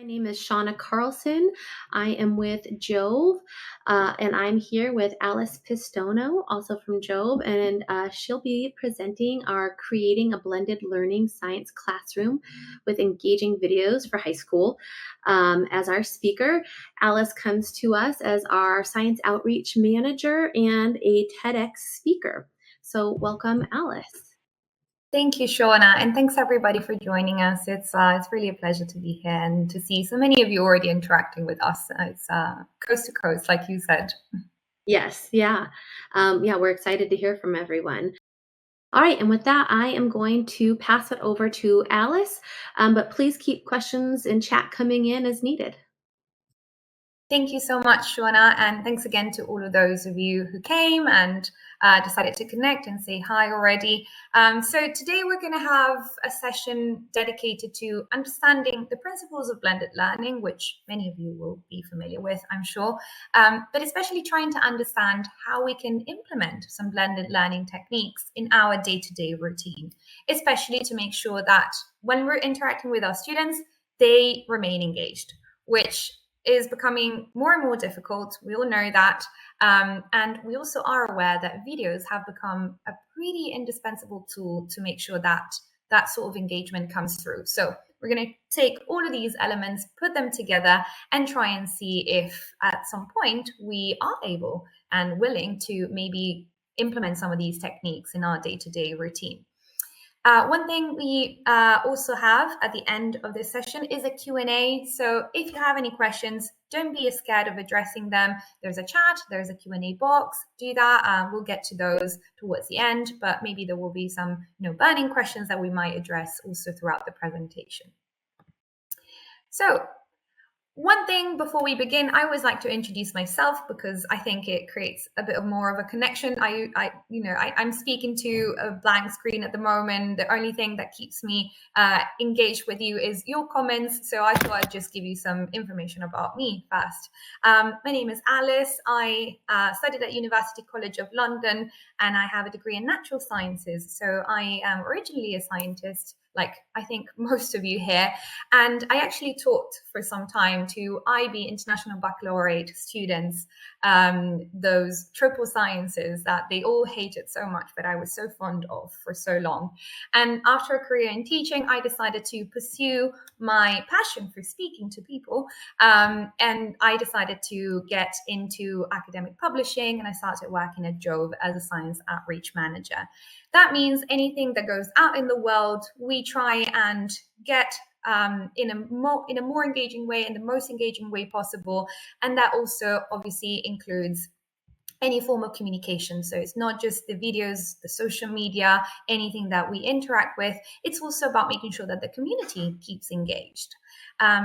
My name is Shauna Carlson. I am with Jove, and I'm here with Alice Pistono, also from Jove, and she'll be presenting our Creating a Blended Learning Science Classroom with Engaging Videos for High School. As our speaker, Alice comes to us as our Science Outreach Manager and a TEDx speaker. So welcome, Alice. Thank you, Shauna, and thanks everybody for joining us. It's really a pleasure to be here and to see so many of you already interacting with us. It's coast to coast, like you said. Yes, yeah. We're excited to hear from everyone. All right, and with that, I am going to pass it over to Alice, but please keep questions in chat coming in as needed. Thank you so much, Shauna, and thanks again to all of those of you who came and decided to connect and say hi already. So today we're going to have a session dedicated to understanding the principles of blended learning, which many of you will be familiar with, I'm sure, but especially trying to understand how we can implement some blended learning techniques in our day-to-day routine, especially to make sure that when we're interacting with our students, they remain engaged, which is becoming more and more difficult. We all know that. And we also are aware that videos have become a pretty indispensable tool to make sure that that sort of engagement comes through. So we're going to take all of these elements, put them together, and try and see if at some point we are able and willing to maybe implement some of these techniques in our day-to-day routine. One thing we also have at the end of this session is a Q&A. So if you have any questions, don't be scared of addressing them. There's a chat, there's a Q&A box. Do that. We'll get to those towards the end, but maybe there will be some burning questions that we might address also throughout the presentation. So one thing before we begin, I always like to introduce myself because I think it creates a bit of more of a connection. I'm speaking to a blank screen at the moment. The only thing that keeps me engaged with you is your comments. So I thought I'd just give you some information about me first. My name is Alice. I studied at University College of London, and I have a degree in natural sciences. So I am originally a scientist, like I think most of you here. And I actually taught for some time to IB, International Baccalaureate students, those triple sciences that they all hated so much, but I was so fond of for so long. And after a career in teaching, I decided to pursue my passion for speaking to people. And I decided to get into academic publishing, and I started working at Jove as a science outreach manager. That means anything that goes out in the world, we try and get in a more engaging way, in the most engaging way possible. And that also obviously includes any form of communication. So it's not just the videos, the social media, anything that we interact with. It's also about making sure that the community keeps engaged.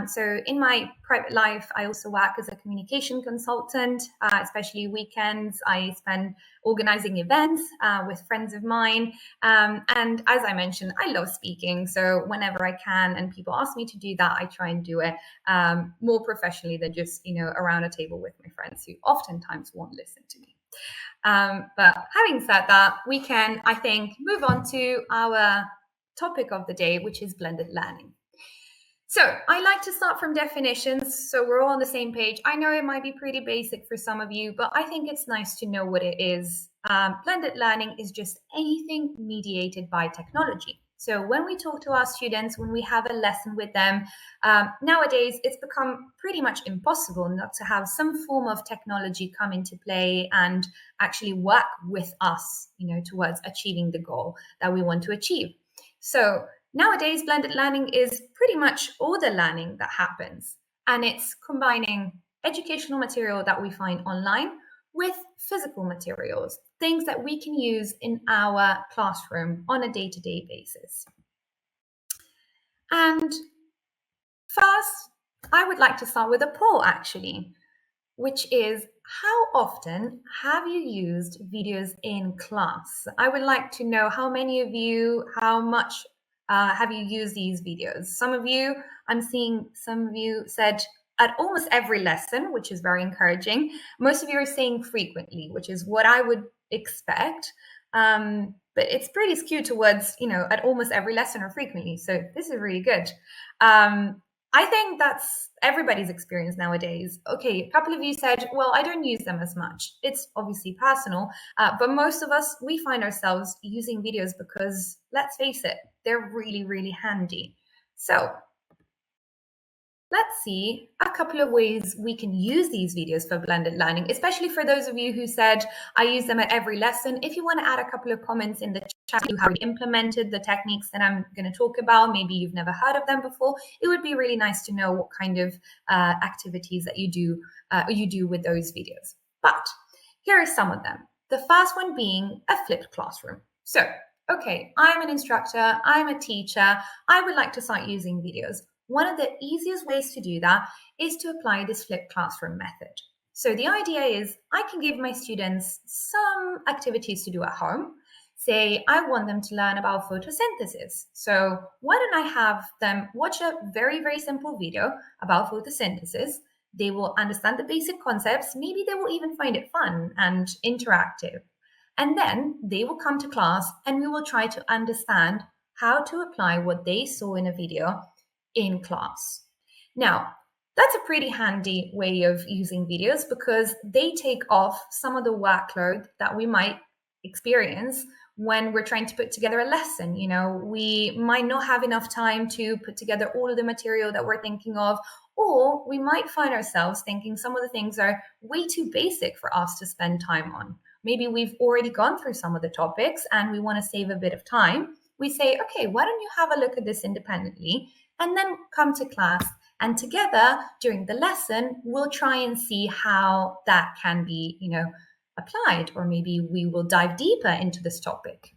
So in my private life, I also work as a communication consultant, especially weekends. I spend organizing events with friends of mine. And as I mentioned, I love speaking. So whenever I can and people ask me to do that, I try and do it more professionally than just, around a table with my friends who oftentimes won't listen to me. But having said that, we can, I think, move on to our topic of the day, which is blended learning. So I like to start from definitions, so we're all on the same page. I know it might be pretty basic for some of you, but I think it's nice to know what it is. Blended learning is just anything mediated by technology. So when we talk to our students, when we have a lesson with them, nowadays it's become pretty much impossible not to have some form of technology come into play and actually work with us, towards achieving the goal that we want to achieve. So nowadays, blended learning is pretty much all the learning that happens, and it's combining educational material that we find online with physical materials, things that we can use in our classroom on a day-to-day basis. And first, I would like to start with a poll, actually, which is, how often have you used videos in class? I would like to know how many of you, how much have you used these videos? Some of you, I'm seeing some of you said at almost every lesson, which is very encouraging. Most of you are saying frequently, which is what I would expect. But it's pretty skewed towards, at almost every lesson or frequently. So this is really good. I think that's everybody's experience nowadays. Okay, a couple of you said, well, I don't use them as much. It's obviously personal, but most of us, we find ourselves using videos because, let's face it, they're really, really handy. So let's see a couple of ways we can use these videos for blended learning, especially for those of you who said, I use them at every lesson. If you want to add a couple of comments in the chat, you have implemented the techniques that I'm going to talk about, maybe you've never heard of them before, it would be really nice to know what kind of activities that you do with those videos. But here are some of them. The first one being a flipped classroom. So, okay, I'm an instructor, I'm a teacher, I would like to start using videos. One of the easiest ways to do that is to apply this flipped classroom method. So the idea is I can give my students some activities to do at home. Say I want them to learn about photosynthesis. So why don't I have them watch a very, very simple video about photosynthesis? They will understand the basic concepts. Maybe they will even find it fun and interactive. And then they will come to class and we will try to understand how to apply what they saw in a video in class. Now, that's a pretty handy way of using videos because they take off some of the workload that we might experience when we're trying to put together a lesson. You know, we might not have enough time to put together all of the material that we're thinking of, or we might find ourselves thinking some of the things are way too basic for us to spend time on. Maybe we've already gone through some of the topics and we want to save a bit of time. We say, okay, why don't you have a look at this independently and then come to class, and together during the lesson, we'll try and see how that can be, applied, or maybe we will dive deeper into this topic.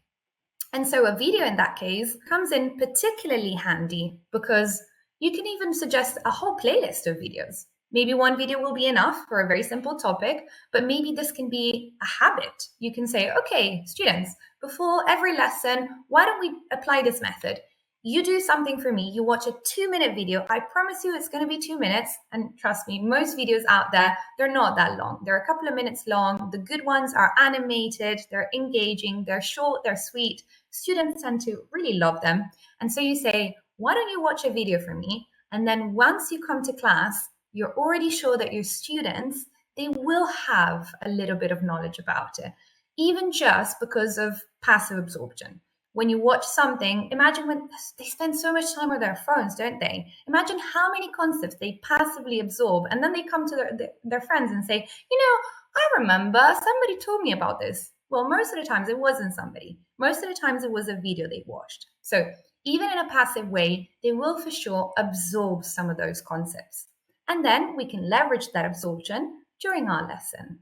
And so a video in that case comes in particularly handy because you can even suggest a whole playlist of videos. Maybe one video will be enough for a very simple topic, but maybe this can be a habit. You can say, okay, students, before every lesson, why don't we apply this method? You do something for me. You watch a 2-minute video. I promise you it's going to be 2 minutes. And trust me, most videos out there, they're not that long. They're a couple of minutes long. The good ones are animated. They're engaging. They're short. They're sweet. Students tend to really love them. And so you say, why don't you watch a video for me? And then once you come to class, you're already sure that your students, they will have a little bit of knowledge about it, even just because of passive absorption. When you watch something, imagine when they spend so much time on their phones, don't they? Imagine how many concepts they passively absorb, and then they come to their friends and say, I remember somebody told me about this. Well, most of the times it wasn't somebody. Most of the times it was a video they watched. So even in a passive way, they will for sure absorb some of those concepts. And then we can leverage that absorption during our lesson.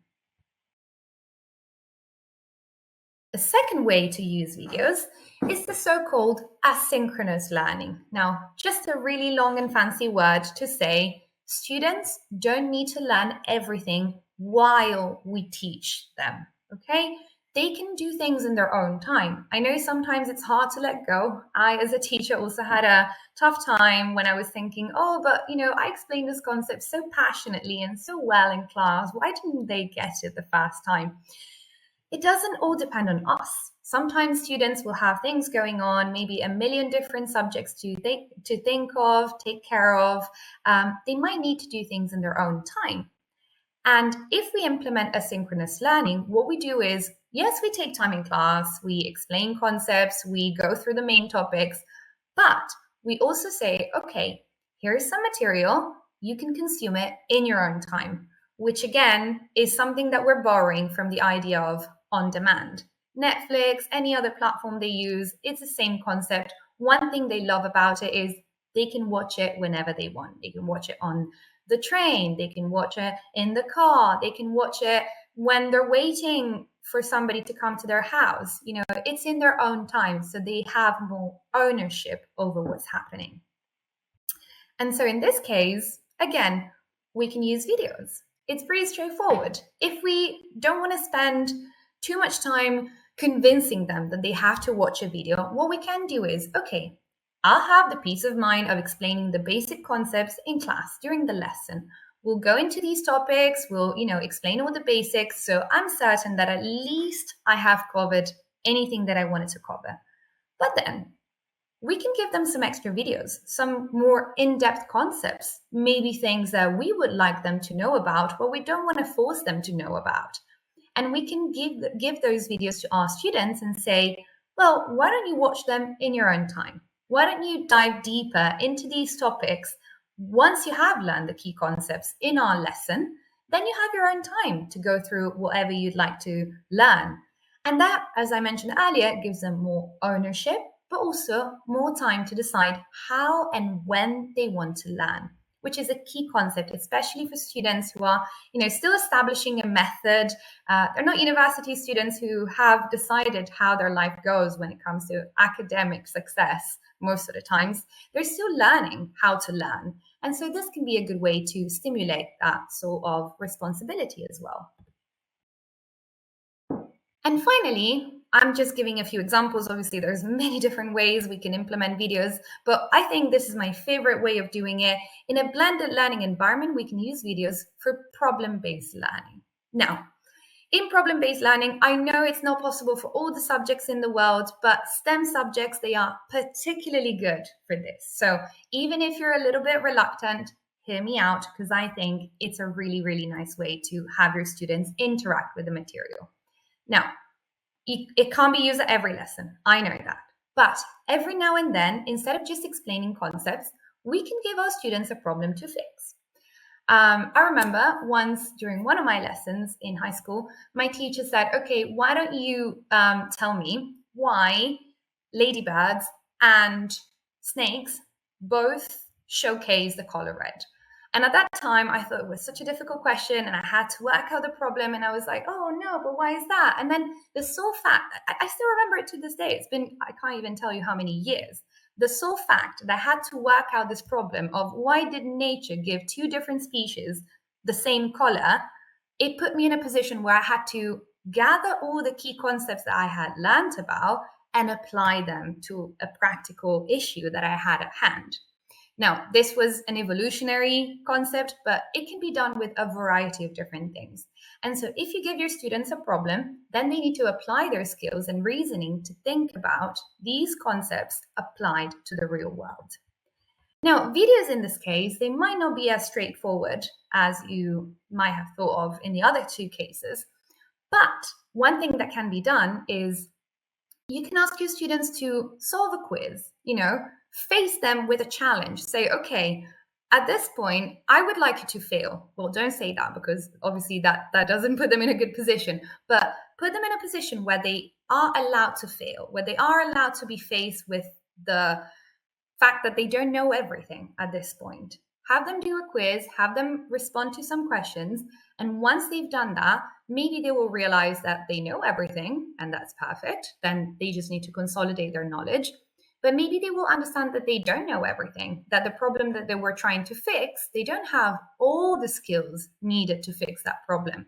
The second way to use videos is the so-called asynchronous learning. Now, just a really long and fancy word to say students don't need to learn everything while we teach them, okay? They can do things in their own time. I know sometimes it's hard to let go. I, as a teacher, also had a tough time when I was thinking, but I explained this concept so passionately and so well in class. Why didn't they get it the first time? It doesn't all depend on us. Sometimes students will have things going on, maybe a million different subjects to think of, take care of. They might need to do things in their own time. And if we implement asynchronous learning, what we do is, yes, we take time in class, we explain concepts, we go through the main topics, but we also say, okay, here's some material, you can consume it in your own time, which again is something that we're borrowing from the idea of on demand. Netflix, any other platform they use, it's the same concept. One thing they love about it is they can watch it whenever they want. They can watch it on the train, they can watch it in the car, they can watch it when they're waiting for somebody to come to their house. It's in their own time, so they have more ownership over what's happening. And so in this case, again, we can use videos. It's pretty straightforward. If we don't want to spend too much time convincing them that they have to watch a video, what we can do is, okay, I'll have the peace of mind of explaining the basic concepts in class during the lesson. We'll go into these topics, we'll, explain all the basics, so I'm certain that at least I have covered anything that I wanted to cover. But then, we can give them some extra videos, some more in-depth concepts, maybe things that we would like them to know about, but we don't want to force them to know about. And we can give those videos to our students and say, well, why don't you watch them in your own time? Why don't you dive deeper into these topics once you have learned the key concepts in our lesson? Then you have your own time to go through whatever you'd like to learn. And that, as I mentioned earlier, gives them more ownership, but also more time to decide how and when they want to learn, which is a key concept, especially for students who are, still establishing a method. They're not university students who have decided how their life goes when it comes to academic success. Most of the times, they're still learning how to learn. And so this can be a good way to stimulate that sort of responsibility as well. And finally, I'm just giving a few examples. Obviously, there's many different ways we can implement videos, but I think this is my favorite way of doing it. In a blended learning environment, we can use videos for problem-based learning. Now, in problem-based learning, I know it's not possible for all the subjects in the world, but STEM subjects, they are particularly good for this. So even if you're a little bit reluctant, hear me out, because I think it's a really, really nice way to have your students interact with the material. Now, it can't be used at every lesson. I know that. But every now and then, instead of just explaining concepts, we can give our students a problem to fix. I remember once during one of my lessons in high school, my teacher said, okay, why don't you tell me why ladybirds and snakes both showcase the color red? And at that time, I thought it was such a difficult question and I had to work out the problem. And I was like, oh no, but why is that? And then the sole fact, I still remember it to this day. It's been, I can't even tell you how many years. The sole fact that I had to work out this problem of why did nature give two different species the same color, it put me in a position where I had to gather all the key concepts that I had learned about and apply them to a practical issue that I had at hand. Now, this was an evolutionary concept, but it can be done with a variety of different things. And so if you give your students a problem, then they need to apply their skills and reasoning to think about these concepts applied to the real world. Now, videos in this case, they might not be as straightforward as you might have thought of in the other two cases. But one thing that can be done is you can ask your students to solve a quiz, face them with a challenge. Say, okay, at this point, I would like you to fail. Well, don't say that because obviously that doesn't put them in a good position, but put them in a position where they are allowed to fail, where they are allowed to be faced with the fact that they don't know everything at this point. Have them do a quiz, have them respond to some questions. And once they've done that, maybe they will realize that they know everything and that's perfect. Then they just need to consolidate their knowledge. But maybe they will understand that they don't know everything, that the problem that they were trying to fix, they don't have all the skills needed to fix that problem.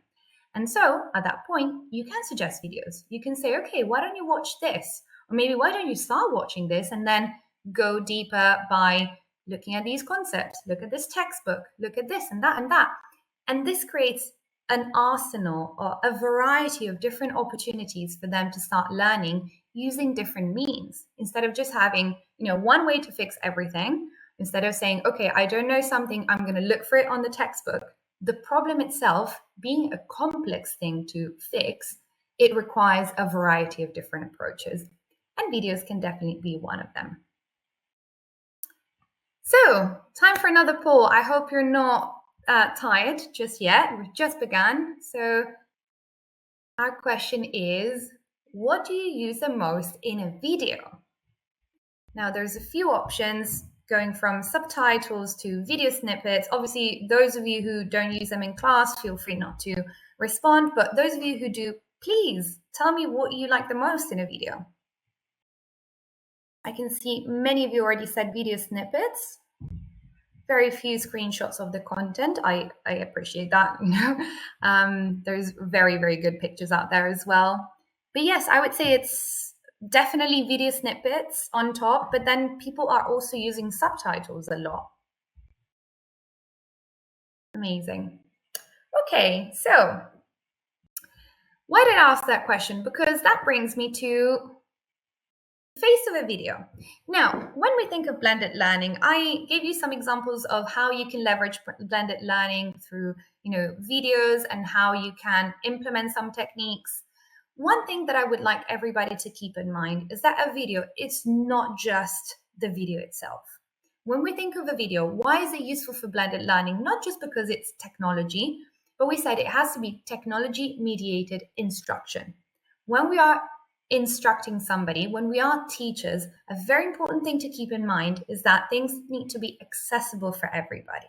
And so at that point, you can suggest videos. You can say, okay, why don't you watch this? Or maybe why don't you start watching this and then go deeper by looking at these concepts, look at this textbook, look at this and that and that. And this creates an arsenal or a variety of different opportunities for them to start learning using different means instead of just having, one way to fix everything. Instead of saying, okay, I don't know something, I'm going to look for it on the textbook. The problem itself being a complex thing to fix, it requires a variety of different approaches. And videos can definitely be one of them. So, time for another poll. I hope you're not tired just yet. We've just begun. So, our question is, what do you use the most in a video? Now, there's a few options going from subtitles to video snippets. Obviously, those of you who don't use them in class, feel free not to respond. But those of you who do, please tell me what you like the most in a video. I can see many of you already said video snippets. Very few screenshots of the content. I appreciate that. There's very, very good pictures out there as well. But yes, I would say it's definitely video snippets on top, but then people are also using subtitles a lot. Amazing. Okay, so why did I ask that question? Because that brings me to face of a video. Now, when we think of blended learning, I gave you some examples of how you can leverage blended learning through, videos and how you can implement some techniques. One thing that I would like everybody to keep in mind is that a video, it's not just the video itself. When we think of a video, why is it useful for blended learning? Not just because it's technology, but we said it has to be technology mediated instruction. When we are instructing somebody, when we are teachers, a very important thing to keep in mind is that things need to be accessible for everybody.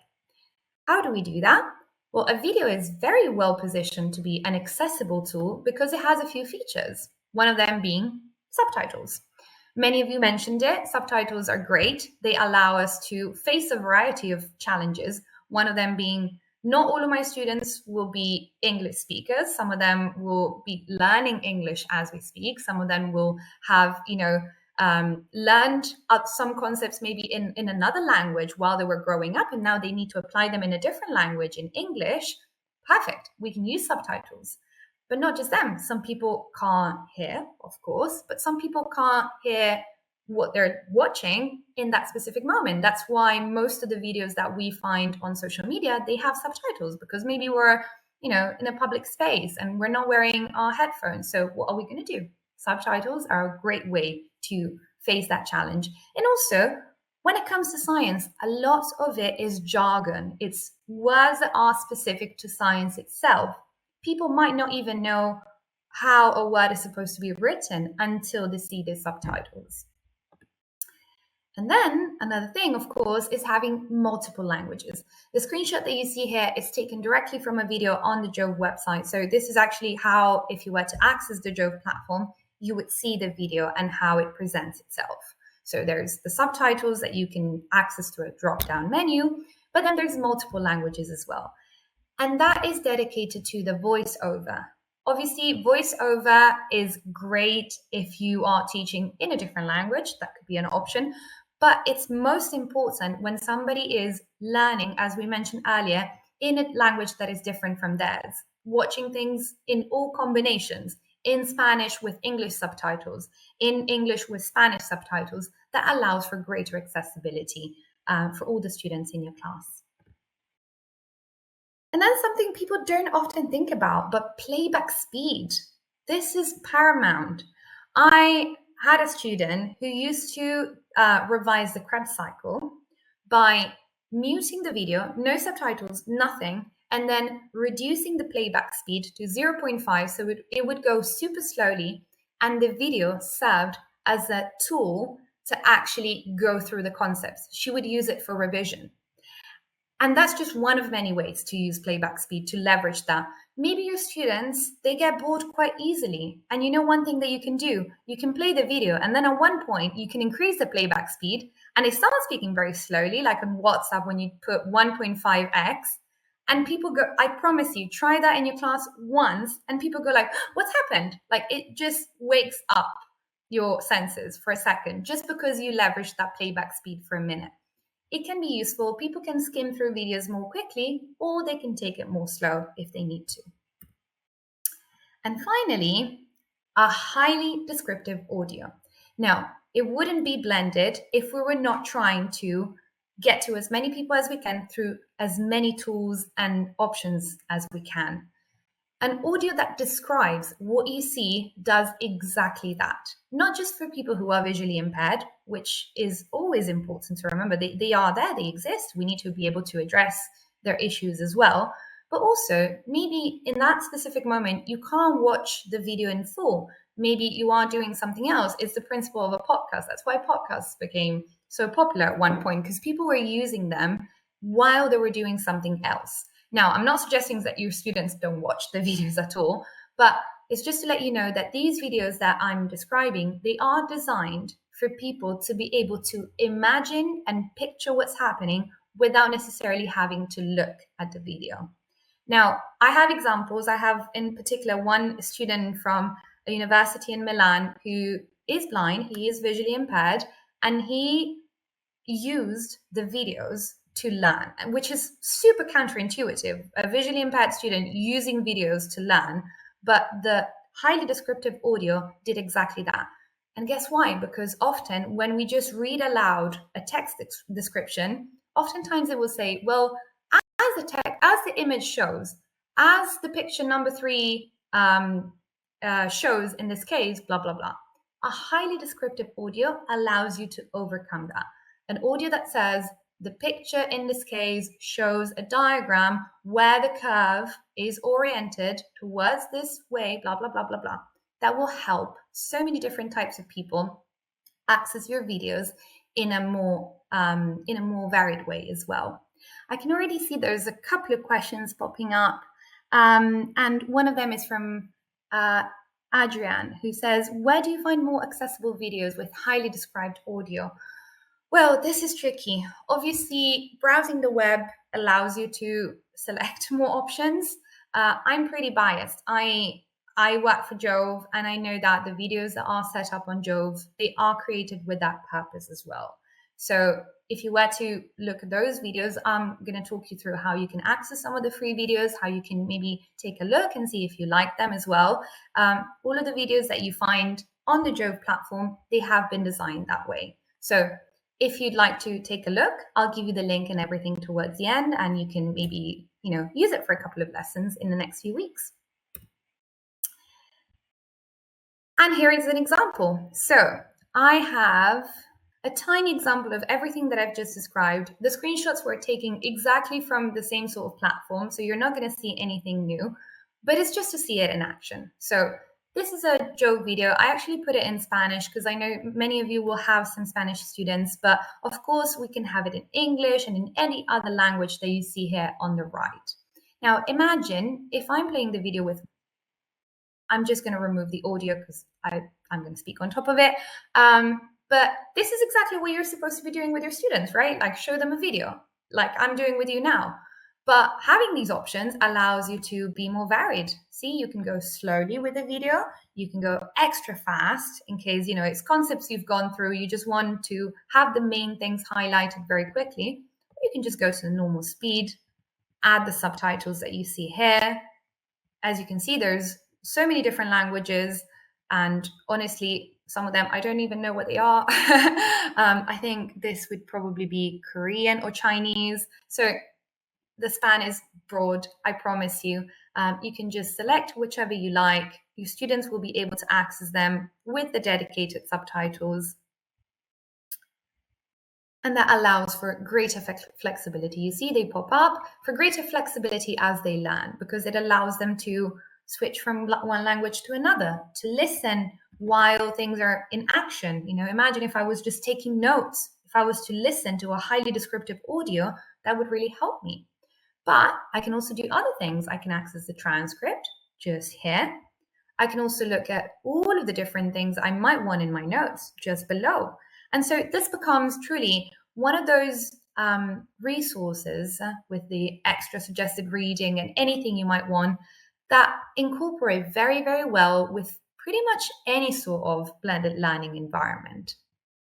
How do we do that? Well, a video is very well positioned to be an accessible tool because it has a few features, one of them being subtitles. Many of you mentioned it. Subtitles are great. They allow us to face a variety of challenges, one of them being not all of my students will be English speakers. Some of them will be learning English as we speak. Some of them will have, learned some concepts maybe in another language while they were growing up, and now they need to apply them in a different language, in English. Perfect. We can use subtitles. But not just them. Some people can't hear, of course, but some people can't hear what they're watching in that specific moment. That's why most of the videos that we find on social media, they have subtitles, because maybe we're, in a public space and we're not wearing our headphones. So what are we going to do? Subtitles are a great way to face that challenge. And also, when it comes to science, a lot of it is jargon. It's words that are specific to science itself. People might not even know how a word is supposed to be written until they see the subtitles. And then another thing, of course, is having multiple languages. The screenshot that you see here is taken directly from a video on the Jove website. So this is actually how, if you were to access the Jove platform, you would see the video and how it presents itself. So there's the subtitles that you can access to a drop-down menu, but then there's multiple languages as well. And that is dedicated to the voiceover. Obviously, voiceover is great if you are teaching in a different language. That could be an option. But it's most important when somebody is learning, as we mentioned earlier, in a language that is different from theirs, watching things in all combinations, in Spanish with English subtitles, in English with Spanish subtitles, that allows for greater accessibility for all the students in your class. And then something people don't often think about, but playback speed. This is paramount. I had a student who used to revise the Krebs cycle by muting the video, no subtitles, nothing, and then reducing the playback speed to 0.5, so it would go super slowly, and the video served as a tool to actually go through the concepts. She would use it for revision. And that's just one of many ways to use playback speed, to leverage that. Maybe your students, they get bored quite easily. And you know one thing that you can do? You can play the video, and then at one point, you can increase the playback speed, and they start speaking very slowly, like on WhatsApp when you put 1.5x. And people go, I promise you, try that in your class once, and people go like, what's happened? Like, it just wakes up your senses for a second, just because you leverage that playback speed for a minute. It can be useful. People can skim through videos more quickly, or they can take it more slow if they need to. And finally, a highly descriptive audio. Now, it wouldn't be blended if we were not trying to get to as many people as we can through as many tools and options as we can. An audio that describes what you see does exactly that. Not just for people who are visually impaired, which is always important to remember. They are there, they exist. We need to be able to address their issues as well. But also, maybe in that specific moment, you can't watch the video in full. Maybe you are doing something else. It's the principle of a podcast. That's why podcasts became so popular at one point, because people were using them while they were doing something else. Now, I'm not suggesting that your students don't watch the videos at all, but it's just to let you know that these videos that I'm describing, they are designed for people to be able to imagine and picture what's happening without necessarily having to look at the video. Now, I have examples. I have in particular one student from a university in Milan who is blind, he is visually impaired, and he used the videos to learn, which is super counterintuitive. A visually impaired student using videos to learn, but the highly descriptive audio did exactly that. And guess why? Because often when we just read aloud a text description, oftentimes it will say, well, as the image shows, as the picture number 3 shows in this case, blah, blah, blah. A highly descriptive audio allows you to overcome that. An audio that says, the picture in this case shows a diagram where the curve is oriented towards this way, blah, blah, blah, blah, blah. That will help so many different types of people access your videos in a more varied way as well. I can already see there's a couple of questions popping up. And one of them is from Adrian, who says, where do you find more accessible videos with highly described audio? Well, this is tricky. Obviously, browsing the web allows you to select more options. I'm pretty biased. I work for Jove, and I know that the videos that are set up on Jove, they are created with that purpose as well. So if you were to look at those videos, I'm going to talk you through how you can access some of the free videos, how you can maybe take a look and see if you like them as well. All of the videos that you find on the Jove platform, they have been designed that way. So if you'd like to take a look, I'll give you the link and everything towards the end, and you can maybe, use it for a couple of lessons in the next few weeks. And here is an example. So I have a tiny example of everything that I've just described. The screenshots were taken exactly from the same sort of platform, so you're not going to see anything new, but it's just to see it in action. So this is a Jove video. I actually put it in Spanish because I know many of you will have some Spanish students, but of course we can have it in English and in any other language that you see here on the right. Now imagine if I'm playing the video with, I'm just going to remove the audio because I'm going to speak on top of it. But this is exactly what you're supposed to be doing with your students, right? Like show them a video like I'm doing with you now. But having these options allows you to be more varied. See, you can go slowly with the video. You can go extra fast in case, it's concepts you've gone through. You just want to have the main things highlighted very quickly. You can just go to the normal speed, add the subtitles that you see here. As you can see, there's so many different languages, and honestly, some of them I don't even know what they are. I think this would probably be Korean or Chinese. So the span is broad, I promise you. You can just select whichever you like. Your students will be able to access them with the dedicated subtitles. And that allows for greater flexibility. You see, they pop up for greater flexibility as they learn, because it allows them to switch from one language to another, to listen while things are in action. Imagine if I was just taking notes, if I was to listen to a highly descriptive audio, that would really help me. But I can also do other things. I can access the transcript just here. I can also look at all of the different things I might want in my notes just below. And so this becomes truly one of those resources with the extra suggested reading and anything you might want that incorporate very, very well with pretty much any sort of blended learning environment.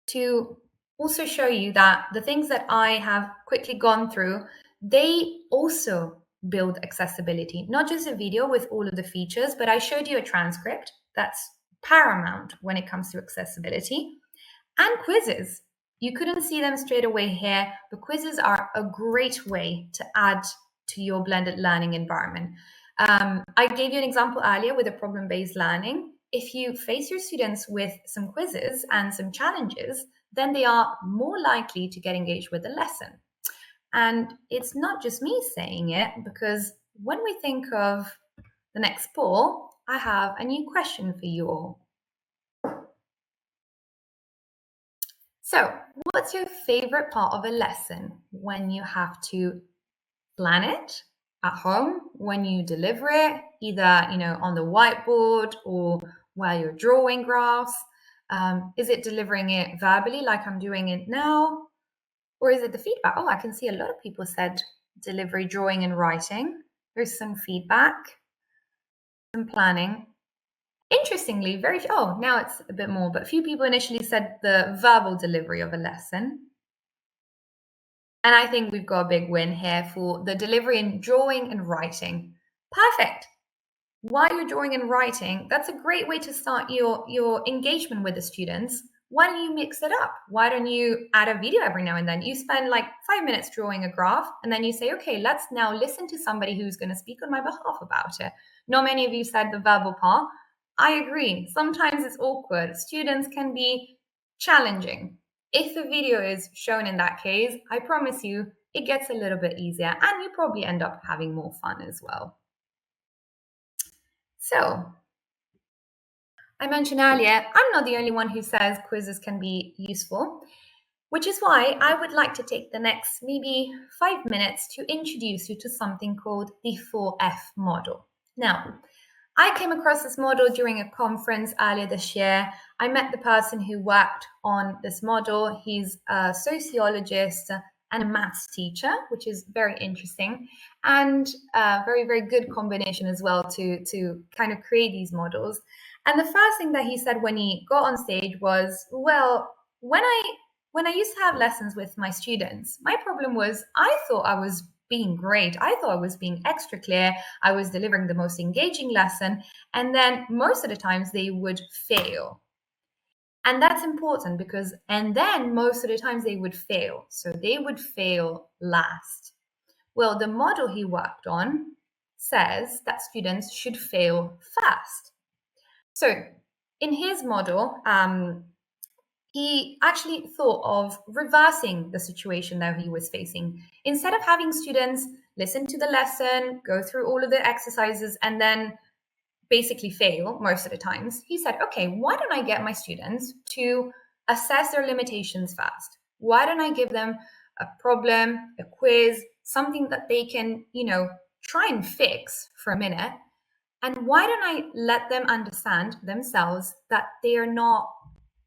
To also show you that the things that I have quickly gone through, they also build accessibility, not just a video with all of the features, but I showed you a transcript that's paramount when it comes to accessibility, and quizzes. You couldn't see them straight away here, but quizzes are a great way to add to your blended learning environment. I gave you an example earlier with a problem-based learning. If you face your students with some quizzes and some challenges, then they are more likely to get engaged with the lesson. And it's not just me saying it, because when we think of the next poll, I have a new question for you all. So, what's your favorite part of a lesson when you have to plan it at home, when you deliver it, either on the whiteboard or while you're drawing graphs? Is it delivering it verbally like I'm doing it now? Or is it the feedback? Oh, I can see a lot of people said delivery, drawing, and writing. There's some feedback, some planning. Interestingly, now it's a bit more, but few people initially said the verbal delivery of a lesson. And I think we've got a big win here for the delivery in drawing and writing. Perfect. while you're drawing and writing, that's a great way to start your engagement with the students. Why don't you mix it up? Why don't you add a video every now and then? You spend like 5 minutes drawing a graph, and then you say, okay, let's now listen to somebody who's going to speak on my behalf about it. Not many of you said the verbal part. I agree. Sometimes it's awkward. Students can be challenging. If a video is shown in that case, I promise you, it gets a little bit easier, and you probably end up having more fun as well. So, I mentioned earlier, I'm not the only one who says quizzes can be useful, which is why I would like to take the next maybe 5 minutes to introduce you to something called the 4F model. Now, I came across this model during a conference earlier this year. I met the person who worked on this model. He's a sociologist and a maths teacher, which is very interesting, and a very, very good combination as well to kind of create these models. And the first thing that he said when he got on stage was, well, when I used to have lessons with my students, my problem was I thought I was being great. I thought I was being extra clear. I was delivering the most engaging lesson. And then most of the times they would fail. And that's important because, and then most of the times they would fail. So they would fail last. Well, the model he worked on says that students should fail fast. So in his model, he actually thought of reversing the situation that he was facing. Instead of having students listen to the lesson, go through all of the exercises, and then basically fail most of the times, he said, okay, why don't I get my students to assess their limitations fast? Why don't I give them a problem, a quiz, something that they can, try and fix for a minute? And why don't I let them understand themselves that they are not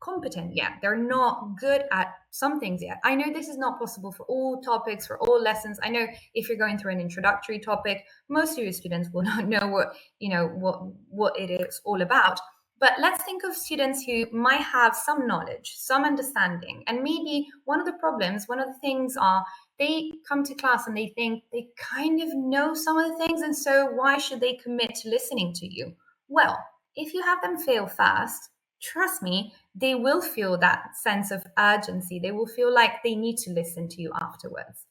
competent yet? They're not good at some things yet. I know this is not possible for all topics, for all lessons. I know if you're going through an introductory topic, most of your students will not know what it is all about. But let's think of students who might have some knowledge, some understanding, and maybe one of the things are they come to class and they think they kind of know some of the things, and so why should they commit to listening to you? Well, if you have them fail fast, trust me, they will feel that sense of urgency. They will feel like they need to listen to you afterwards.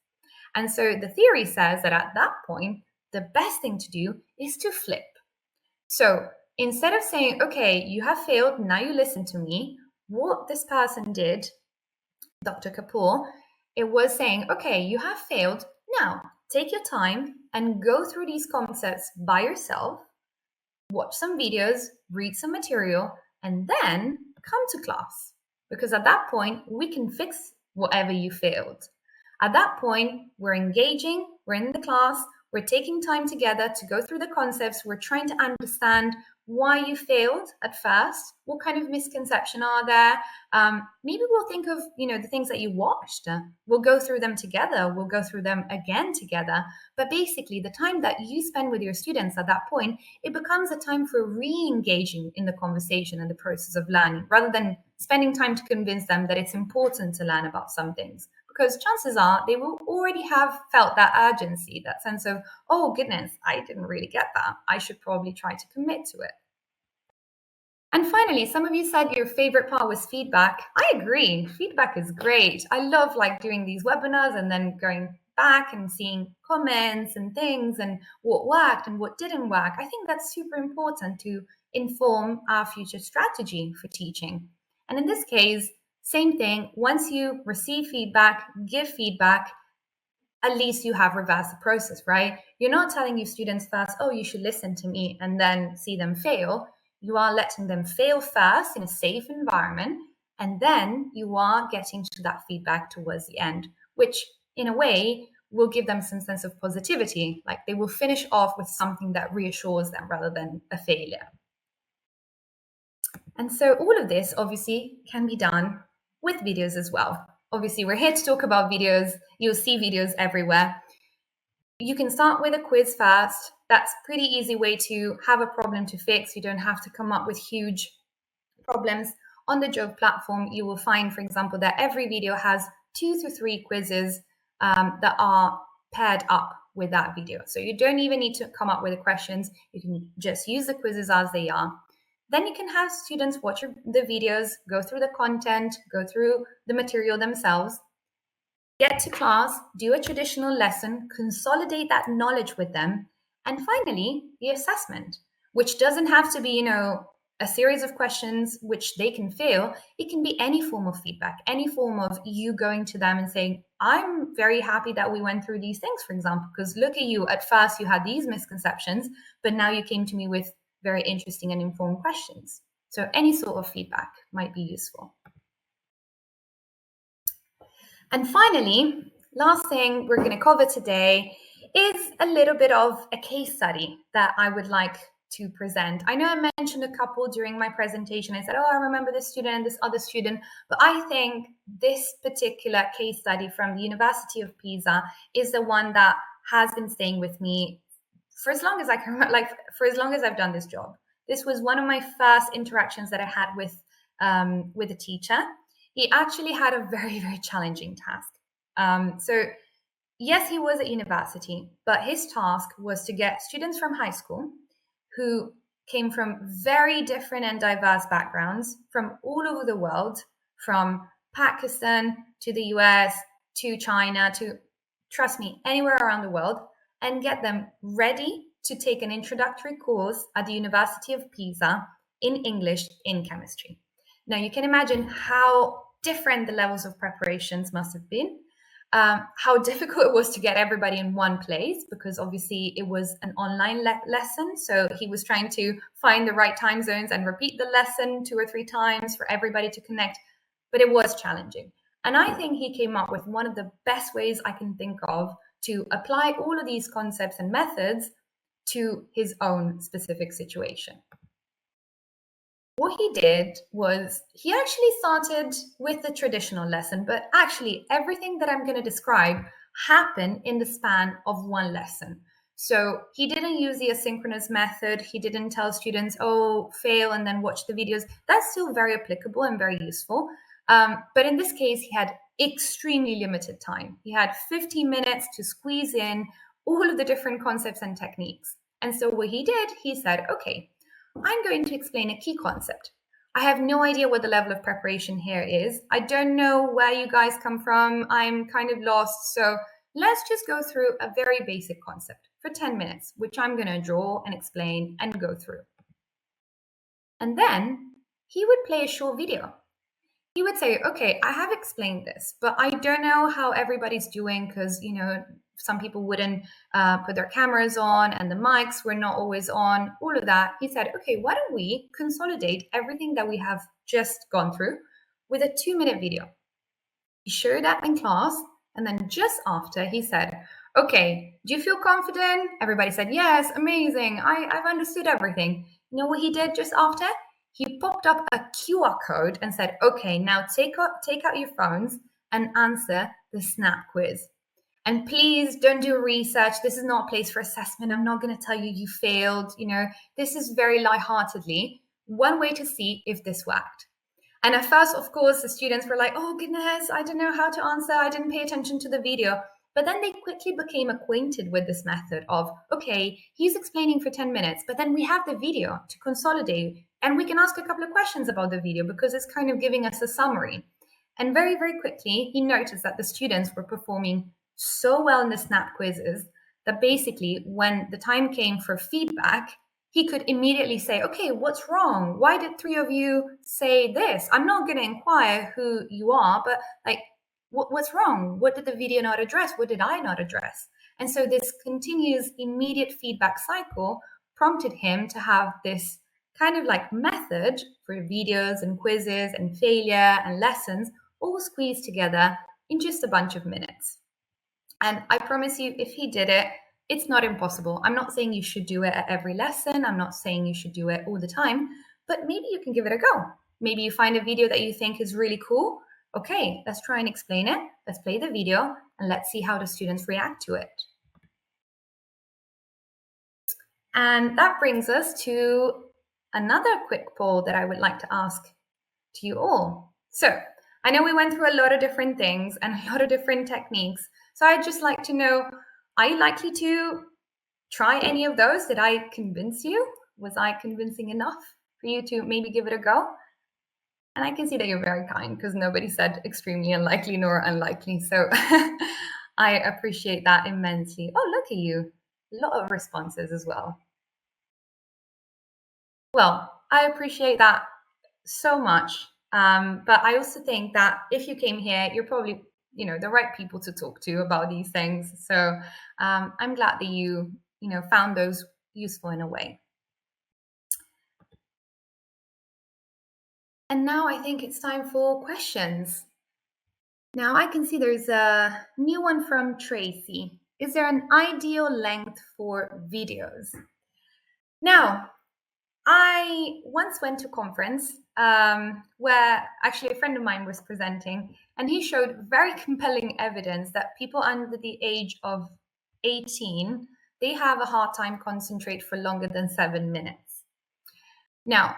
And so the theory says that at that point, the best thing to do is to flip. So instead of saying, okay, you have failed, now you listen to me, what this person did, Dr. Kapoor, it was saying, okay, you have failed. Now take your time and go through these concepts by yourself, watch some videos, read some material, and then come to class. Because at that point, we can fix whatever you failed. At that point, we're engaging, we're in the class, we're taking time together to go through the concepts, we're trying to understand why you failed at first, what kind of misconception are there. Maybe we'll think of, the things that you watched. We'll go through them together, we'll go through them again together. But basically, the time that you spend with your students at that point, it becomes a time for re-engaging in the conversation and the process of learning, rather than spending time to convince them that it's important to learn about some things. Because chances are they will already have felt that urgency, that sense of, oh goodness, I didn't really get that. I should probably try to commit to it. And finally, some of you said your favorite part was feedback. I agree. Feedback is great. I love doing these webinars and then going back and seeing comments and things and what worked and what didn't work. I think that's super important to inform our future strategy for teaching. And in this case, same thing. Once you receive feedback, give feedback, at least you have reversed the process, right? You're not telling your students first, oh, you should listen to me, and then see them fail. You are letting them fail first in a safe environment, and then you are getting to that feedback towards the end, which in a way will give them some sense of positivity. Like they will finish off with something that reassures them rather than a failure. And so all of this obviously can be done with videos as well. Obviously, we're here to talk about videos. You'll see videos everywhere. You can start with a quiz first. That's a pretty easy way to have a problem to fix. You don't have to come up with huge problems. On the Jove platform, you will find, for example, that every video has 2 to 3 quizzes that are paired up with that video. So you don't even need to come up with the questions. You can just use the quizzes as they are. Then you can have students watch the videos, go through the content, go through the material themselves, get to class, do a traditional lesson, consolidate that knowledge with them, and finally, the assessment, which doesn't have to be, a series of questions which they can fail. It can be any form of feedback, any form of you going to them and saying, I'm very happy that we went through these things, for example, because look at you. At first, you had these misconceptions, but now you came to me with very interesting and informed questions. So any sort of feedback might be useful. And finally, last thing we're going to cover today is a little bit of a case study that I would like to present. I know I mentioned a couple during my presentation. I said, oh, I remember this student and this other student, but I think this particular case study from the University of Pisa is the one that has been staying with me for as long as I can remember, for as long as I've done this job. This was one of my first interactions that I had with a teacher. He actually had a very, very challenging task. So yes, he was at university, but his task was to get students from high school who came from very different and diverse backgrounds from all over the world, from Pakistan to the US to China to, trust me, anywhere around the world, and get them ready to take an introductory course at the University of Pisa in English in chemistry. Now, you can imagine how different the levels of preparations must have been. How difficult it was to get everybody in one place, because obviously it was an online lesson. So he was trying to find the right time zones and repeat the lesson 2 or 3 times for everybody to connect. But it was challenging. And I think he came up with one of the best ways I can think of to apply all of these concepts and methods to his own specific situation. What he did was he actually started with the traditional lesson, but actually everything that I'm going to describe happened in the span of one lesson. So he didn't use the asynchronous method. He didn't tell students, oh, fail and then watch the videos. That's still very applicable and very useful. But in this case, he had extremely limited time. He had 15 minutes to squeeze in all of the different concepts and techniques. And so what he did, he said, okay, I'm going to explain a key concept. I have no idea what the level of preparation here is. I don't know where you guys come from. I'm kind of lost. So let's just go through a very basic concept for 10 minutes, which I'm going to draw and explain and go through. And then he would play a short video. He would say, okay, I have explained this, but I don't know how everybody's doing because, some people wouldn't put their cameras on and the mics were not always on, all of that. He said, okay, why don't we consolidate everything that we have just gone through with a 2-minute video? He showed that in class. And then just after he said, okay, do you feel confident? Everybody said, yes, amazing. I've understood everything. You know what he did just after? He popped up a QR code and said, okay, now take out your phones and answer the Snap quiz. And please don't do research. This is not a place for assessment. I'm not going to tell you you failed. This is very lightheartedly one way to see if this worked. And at first, of course, the students were like, oh, goodness, I don't know how to answer. I didn't pay attention to the video. But then they quickly became acquainted with this method of, okay, he's explaining for 10 minutes, but then we have the video to consolidate. And we can ask a couple of questions about the video because it's kind of giving us a summary. And very, very quickly, he noticed that the students were performing so well in the Snap quizzes that basically when the time came for feedback, he could immediately say, okay, what's wrong? Why did 3 of you say this? I'm not going to inquire who you are, but what's wrong? What did the video not address? What did I not address? And so this continuous immediate feedback cycle prompted him to have this kind of method for videos and quizzes and failure and lessons all squeezed together in just a bunch of minutes. And I promise you, if he did it, it's not impossible. I'm not saying you should do it at every lesson. I'm not saying you should do it all the time, but maybe you can give it a go. Maybe you find a video that you think is really cool. Okay, let's try and explain it. Let's play the video and let's see how the students react to it. And that brings us to another quick poll that I would like to ask to you all. So I know we went through a lot of different things and a lot of different techniques. So I'd just like to know, are you likely to try any of those? Did I convince you? Was I convincing enough for you to maybe give it a go? And I can see that you're very kind because nobody said extremely unlikely nor unlikely. So I appreciate that immensely. Oh, look at you. A lot of responses as well. Well, I appreciate that so much. But I also think that if you came here, you're probably, the right people to talk to about these things. So I'm glad that you found those useful in a way. And now I think it's time for questions. Now I can see there's a new one from Tracy. Is there an ideal length for videos? Now, I once went to a conference where actually a friend of mine was presenting, and he showed very compelling evidence that people under the age of 18, they have a hard time concentrate for longer than 7 minutes. Now,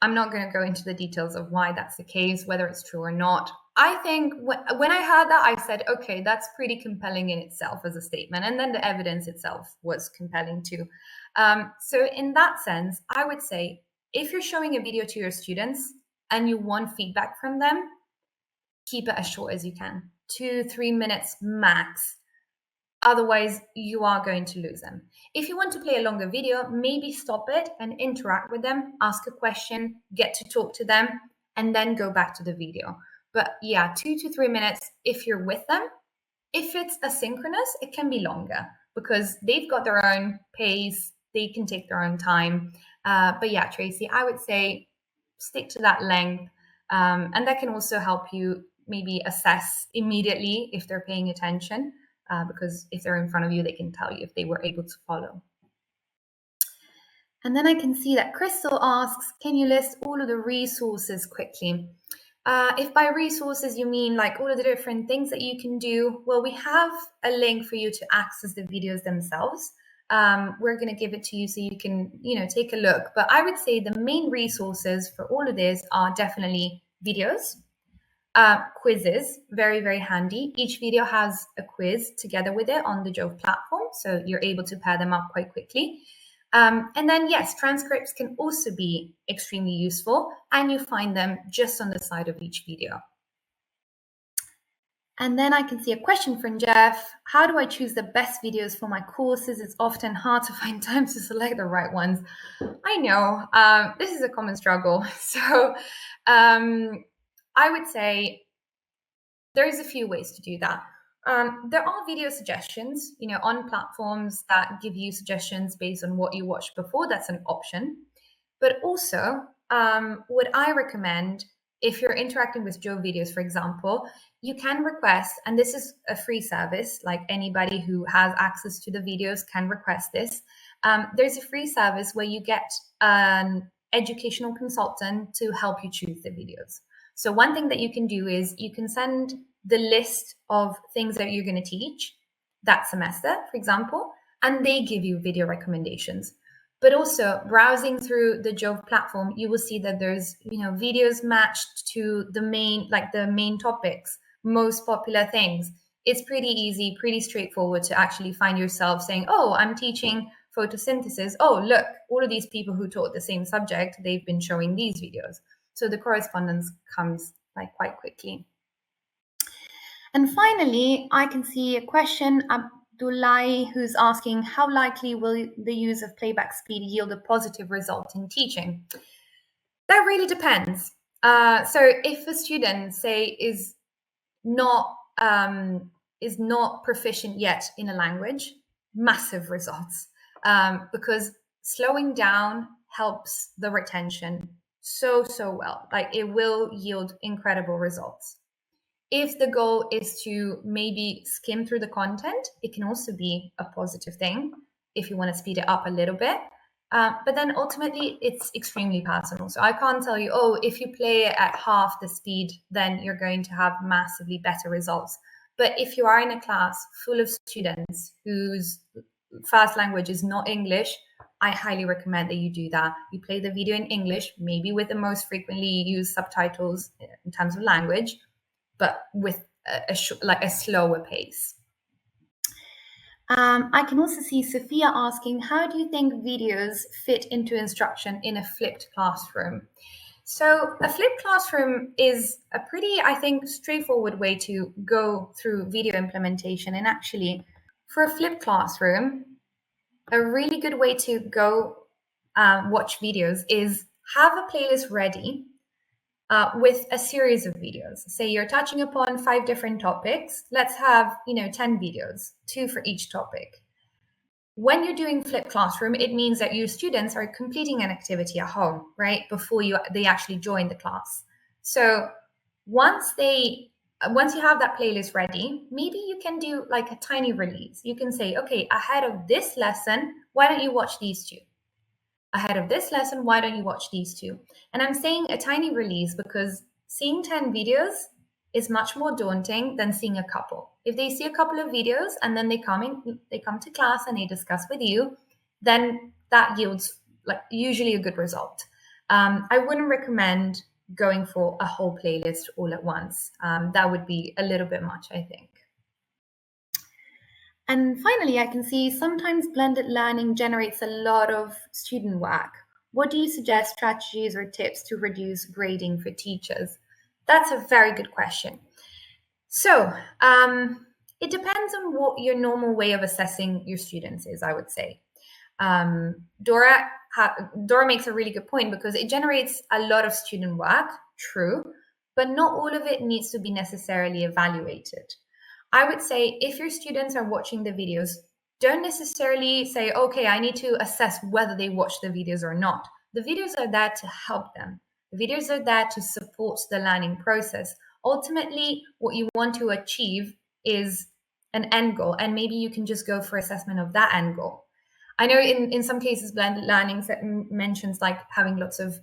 I'm not going to go into the details of why that's the case, whether it's true or not. I think when I heard that, I said, okay, that's pretty compelling in itself as a statement. And then the evidence itself was compelling too. So in that sense, I would say if you're showing a video to your students and you want feedback from them, keep it as short as you can, 2-3 minutes max. Otherwise, you are going to lose them. If you want to play a longer video, maybe stop it and interact with them, ask a question, get to talk to them, and then go back to the video. But yeah, 2 to 3 minutes if you're with them. If it's asynchronous, it can be longer because they've got their own pace, they can take their own time. But yeah, Tracy, I would say stick to that length. And that can also help you maybe assess immediately if they're paying attention. Because if they're in front of you, they can tell you if they were able to follow. And then I can see that Crystal asks, can you list all of the resources quickly? If by resources you mean like all of the different things that you can do, well, we have a link for you to access the videos themselves. We're going to give it to you so you can, take a look. But I would say the main resources for all of this are definitely videos. Quizzes, very, very handy. Each video has a quiz together with it on the Jove platform, so you're able to pair them up quite quickly. And then, yes, transcripts can also be extremely useful, and you find them just on the side of each video. And then I can see a question from Jeff. How do I choose the best videos for my courses? It's often hard to find time to select the right ones. I know, this is a common struggle. So I would say there's a few ways to do that. There are video suggestions, on platforms that give you suggestions based on what you watched before. That's an option. But also, what I recommend, if you're interacting with Jove videos, for example, you can request, and this is a free service, like anybody who has access to the videos can request this. There's a free service where you get an educational consultant to help you choose the videos. So one thing that you can do is you can send the list of things that you're going to teach that semester, for example, and they give you video recommendations. But also browsing through the Jove platform, you will see that there's, videos matched to the main topics, most popular things. It's pretty easy, pretty straightforward to actually find yourself saying, oh, I'm teaching photosynthesis. Oh, look, all of these people who taught the same subject, they've been showing these videos. So the correspondence comes quite quickly. And finally, I can see a question, Abdullahi, who's asking, how likely will the use of playback speed yield a positive result in teaching? That really depends. So if a student, say, is not proficient yet in a language, massive results, because slowing down helps the retention so well. It will yield incredible results. If the goal is to maybe skim through the content, it can also be a positive thing if you want to speed it up a little bit. But then ultimately, it's extremely personal. So I can't tell you, oh, if you play it at half the speed, then you're going to have massively better results. But if you are in a class full of students whose first language is not English, I highly recommend that you do that. You play the video in English, maybe with the most frequently used subtitles in terms of language, but with a slower pace. I can also see Sophia asking, how do you think videos fit into instruction in a flipped classroom? So a flipped classroom is a pretty, I think, straightforward way to go through video implementation. And actually, for a flipped classroom, a really good way to go watch videos is have a playlist ready with a series of videos. Say you're touching upon 5 different topics. Let's have 10 videos, 2 for each topic. When you're doing flipped classroom, it means that your students are completing an activity at home, right? Before they actually join the class. So once you have that playlist ready, maybe you can do like a tiny release. You can say, okay, ahead of this lesson, why don't you watch these 2? Ahead of this lesson, why don't you watch these 2? And I'm saying a tiny release because seeing 10 videos is much more daunting than seeing a couple. If they see a couple of videos and then they come to class and they discuss with you, then that yields like usually a good result. I wouldn't recommend going for a whole playlist all at once. That would be a little bit much, I think. And finally, I can see sometimes blended learning generates a lot of student work. What do you suggest strategies or tips to reduce grading for teachers? That's a very good question. So it depends on what your normal way of assessing your students is, I would say. Dora makes a really good point because it generates a lot of student work, true, but not all of it needs to be necessarily evaluated. I would say if your students are watching the videos, don't necessarily say, okay, I need to assess whether they watch the videos or not. The videos are there to help them. The videos are there to support the learning process. Ultimately, what you want to achieve is an end goal, and maybe you can just go for assessment of that end goal. I know in some cases, blended learning mentions like having lots of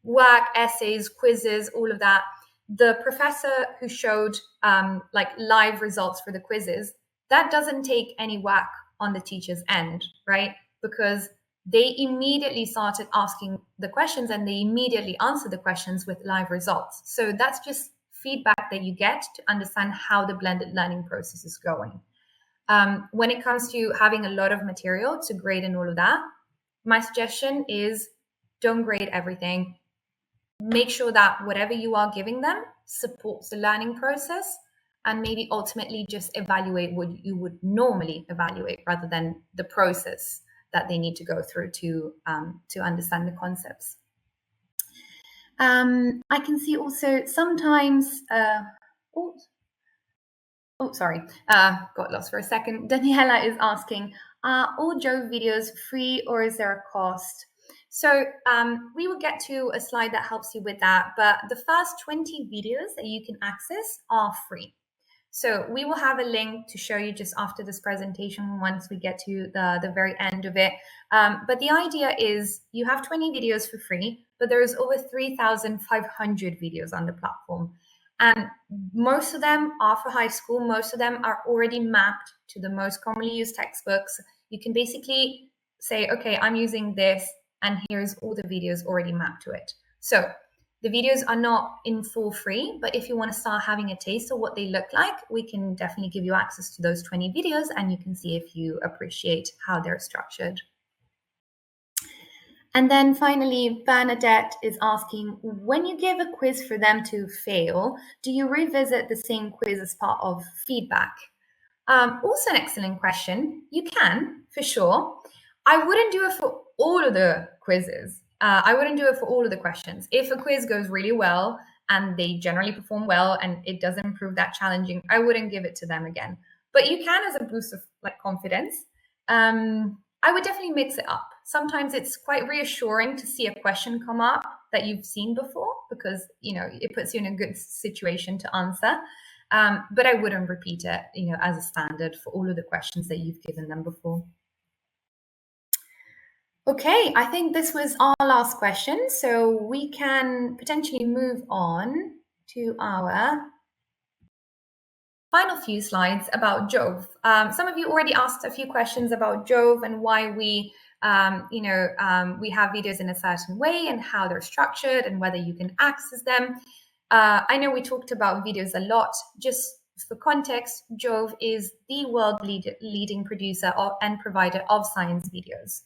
work, essays, quizzes, all of that. The professor who showed like live results for the quizzes, that doesn't take any work on the teacher's end, right? Because they immediately started asking the questions and they immediately answered the questions with live results. So that's just feedback that you get to understand how the blended learning process is going. When it comes to having a lot of material to grade and all of that, my suggestion is don't grade everything. Make sure that whatever you are giving them supports the learning process, and maybe ultimately just evaluate what you would normally evaluate rather than the process that they need to go through to understand the concepts. I can see also sometimes, got lost for a second. Daniela is asking, are all Jove videos free or is there a cost? So we will get to a slide that helps you with that, but the first 20 videos that you can access are free. So we will have a link to show you just after this presentation once we get to the very end of it. But the idea is you have 20 videos for free, but there's over 3,500 videos on the platform. And most of them are for high school. Most of them are already mapped to the most commonly used textbooks. You can basically say, okay, I'm using this, and here's all the videos already mapped to it. So the videos are not in full free, but if you want to start having a taste of what they look like, we can definitely give you access to those 20 videos and you can see if you appreciate how they're structured. And then finally, Bernadette is asking, when you give a quiz for them to fail, do you revisit the same quiz as part of feedback? Also an excellent question. You can, for sure. I wouldn't do it for all of the quizzes. I wouldn't do it for all of the questions. If a quiz goes really well and they generally perform well and it doesn't prove that challenging, I wouldn't give it to them again. But you can as a boost of like confidence. I would definitely mix it up. Sometimes it's quite reassuring to see a question come up that you've seen before because, it puts you in a good situation to answer. But I wouldn't repeat it, as a standard for all of the questions that you've given them before. Okay, I think this was our last question, so we can potentially move on to our final few slides about Jove. Some of you already asked a few questions about Jove and why we have videos in a certain way and how they're structured and whether you can access them. I know we talked about videos a lot. Just For context, Jove is the world leading producer and provider of science videos.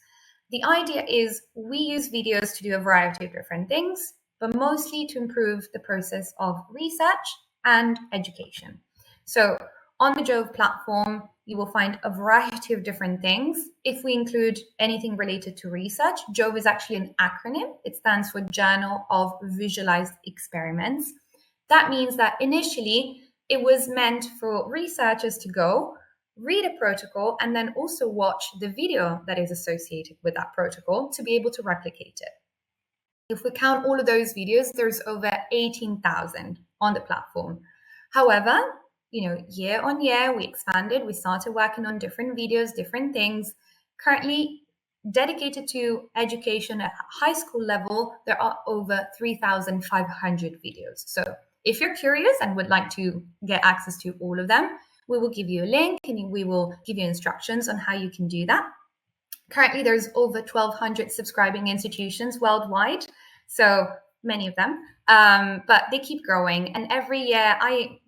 The idea is we use videos to do a variety of different things, but mostly to improve the process of research and education. So on the Jove platform, you will find a variety of different things. If we include anything related to research, Jove is actually an acronym. It stands for Journal of Visualized Experiments. That means that initially it was meant for researchers to go, read a protocol, and then also watch the video that is associated with that protocol to be able to replicate it. If we count all of those videos, there's over 18,000 on the platform. However, year on year, we expanded. We started working on different videos, different things. Currently, dedicated to education at high school level, there are over 3,500 videos. So if you're curious and would like to get access to all of them, we will give you a link and we will give you instructions on how you can do that. Currently, there's over 1,200 subscribing institutions worldwide, so many of them, but they keep growing. And every year,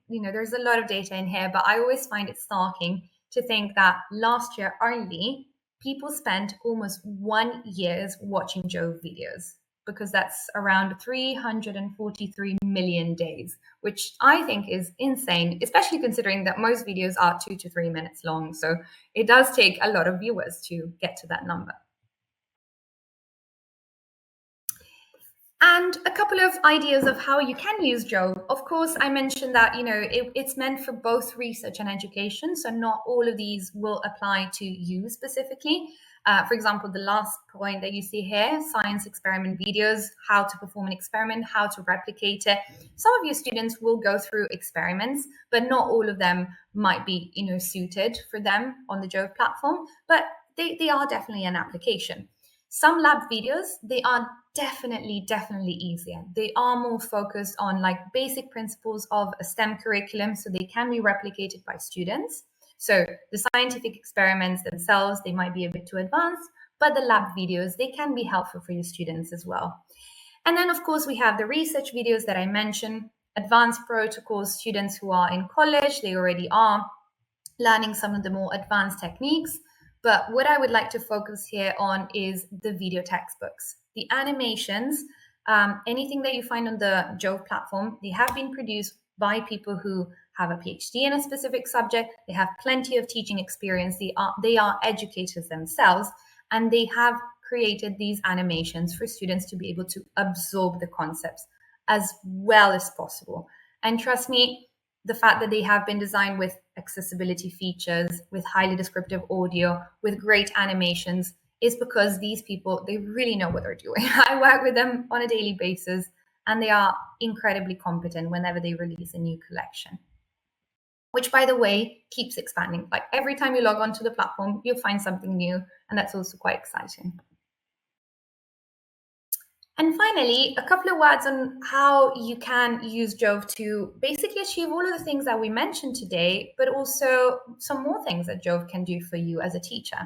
there's a lot of data in here, but I always find it starking to think that last year only, people spent almost 1 year watching Jove videos, because that's around 343 million days, which I think is insane, especially considering that most videos are 2 to 3 minutes long. So it does take a lot of viewers to get to that number. And a couple of ideas of how you can use Jove. Of course, I mentioned that, it's meant for both research and education. So not all of these will apply to you specifically. For example, the last point that you see here, science experiment videos, how to perform an experiment, how to replicate it. Some of your students will go through experiments, but not all of them might be, suited for them on the Jove platform, but they are definitely an application. Some lab videos, they are definitely easier. They are more focused on like basic principles of a STEM curriculum, so they can be replicated by students. So the scientific experiments themselves, they might be a bit too advanced, but the lab videos, they can be helpful for your students as well. And then, of course, we have the research videos that I mentioned, advanced protocols, students who are in college, they already are learning some of the more advanced techniques. But what I would like to focus here on is the video textbooks. The animations, anything that you find on the Jove platform, they have been produced by people who have a PhD in a specific subject. They have plenty of teaching experience. They are educators themselves, and they have created these animations for students to be able to absorb the concepts as well as possible. And trust me, the fact that they have been designed with accessibility features, with highly descriptive audio, with great animations, is because these people, they really know what they're doing. I work with them on a daily basis, and they are incredibly competent whenever they release a new collection, which, by the way, keeps expanding. Like every time you log onto the platform, you'll find something new, and that's also quite exciting. And finally, a couple of words on how you can use Jove to basically achieve all of the things that we mentioned today, but also some more things that Jove can do for you as a teacher.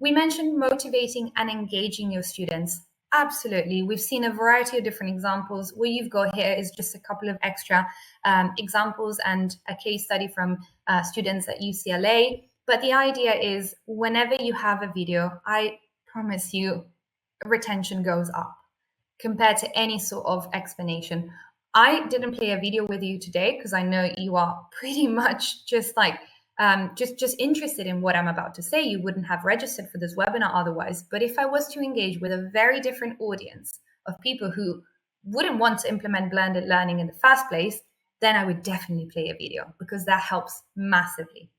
We mentioned motivating and engaging your students. Absolutely. We've seen a variety of different examples. What you've got here is just a couple of extra examples and a case study from students at UCLA. But the idea is whenever you have a video, I promise you, retention goes up compared to any sort of explanation. I didn't play a video with you today because I know you are pretty much just like just interested in what I'm about to say. You wouldn't have registered for this webinar otherwise. But if I was to engage with a very different audience of people who wouldn't want to implement blended learning in the first place, then I would definitely play a video because that helps massively.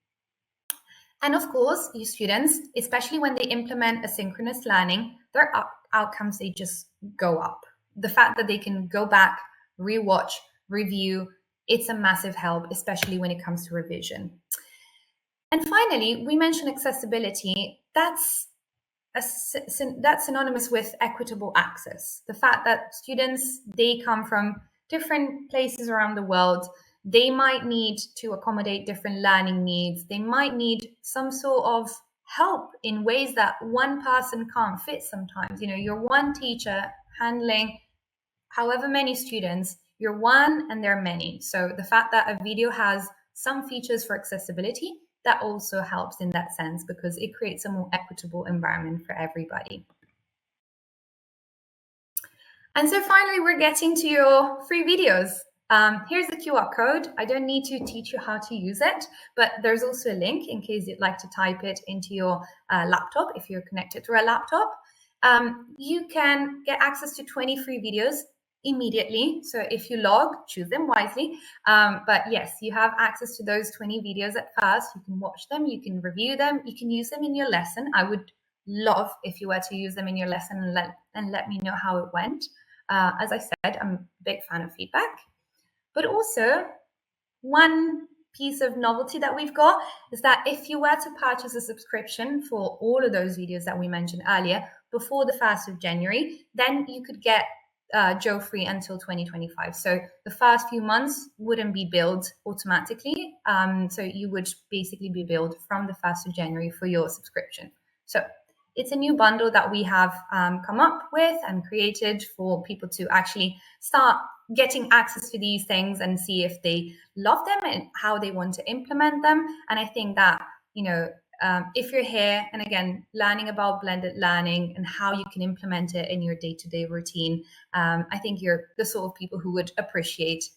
And of course, you students, especially when they implement asynchronous learning, their outcomes, they just go up. The fact that they can go back, rewatch, review, it's a massive help, especially when it comes to revision. And finally, we mentioned accessibility. That's synonymous with equitable access. The fact that students, they come from different places around the world. They might need to accommodate different learning needs. They might need some sort of help in ways that one person can't fit sometimes. You're one teacher handling however many students, you're one and there are many. So the fact that a video has some features for accessibility, that also helps in that sense because it creates a more equitable environment for everybody. And so finally, we're getting to your free videos. Here's the QR code. I don't need to teach you how to use it, but there's also a link in case you'd like to type it into your laptop if you're connected to a laptop. You can get access to 20 free videos immediately. So if you log, choose them wisely. But yes, you have access to those 20 videos at first. You can watch them, you can review them, you can use them in your lesson. I would love if you were to use them in your lesson and let me know how it went. As I said, I'm a big fan of feedback. But also, one piece of novelty that we've got is that if you were to purchase a subscription for all of those videos that we mentioned earlier before the 1st of January, then you could get Joe free until 2025. So the first few months wouldn't be billed automatically. So you would basically be billed from the 1st of January for your subscription. So it's a new bundle that we have come up with and created for people to actually start getting access to these things and see if they love them and how they want to implement them. And I think that, if you're here and again, learning about blended learning and how you can implement it in your day-to-day routine, I think you're the sort of people who would appreciate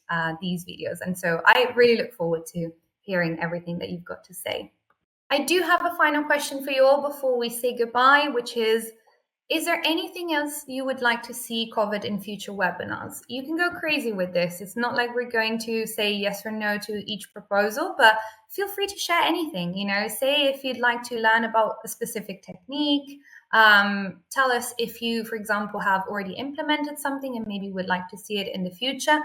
these videos. And so I really look forward to hearing everything that you've got to say. I do have a final question for you all before we say goodbye, which is there anything else you would like to see covered in future webinars? You can go crazy with this. It's not like we're going to say yes or no to each proposal, but feel free to share anything. Say if you'd like to learn about a specific technique. Tell us if you, for example, have already implemented something and maybe would like to see it in the future.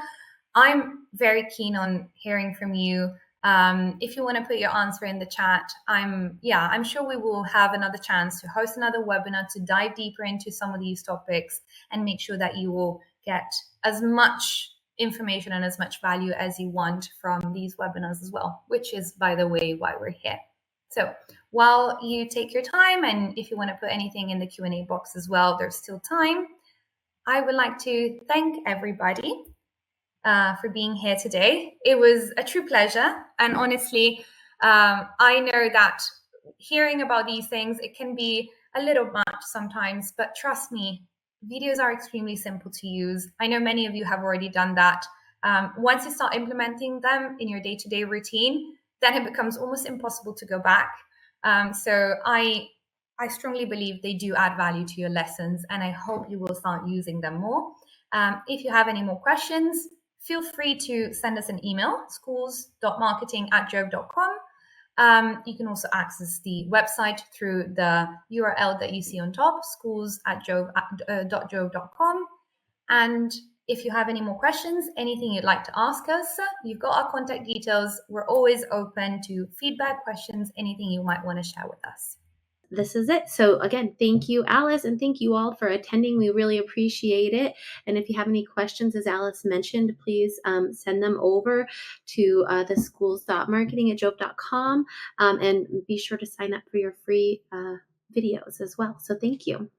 I'm very keen on hearing from you. If you want to put your answer in the chat, I'm sure we will have another chance to host another webinar to dive deeper into some of these topics and make sure that you will get as much information and as much value as you want from these webinars as well, which is, by the way, why we're here. So while you take your time, and if you want to put anything in the Q&A box as well, there's still time. I would like to thank everybody for being here today. It was a true pleasure. And honestly, I know that hearing about these things, it can be a little much sometimes, but trust me, videos are extremely simple to use. I know many of you have already done that. Once you start implementing them in your day-to-day routine, then it becomes almost impossible to go back. So I strongly believe they do add value to your lessons, and I hope you will start using them more. If you have any more questions, feel free to send us an email, schools.marketing@jove.com. You can also access the website through the URL that you see on top, schools.jove.com. And if you have any more questions, anything you'd like to ask us, you've got our contact details. We're always open to feedback, questions, anything you might want to share with us. This is it. So again, thank you, Alice, and thank you all for attending. We really appreciate it. And if you have any questions, as Alice mentioned, please send them over to the schools.marketing@jove.com, and be sure to sign up for your free videos as well. So thank you.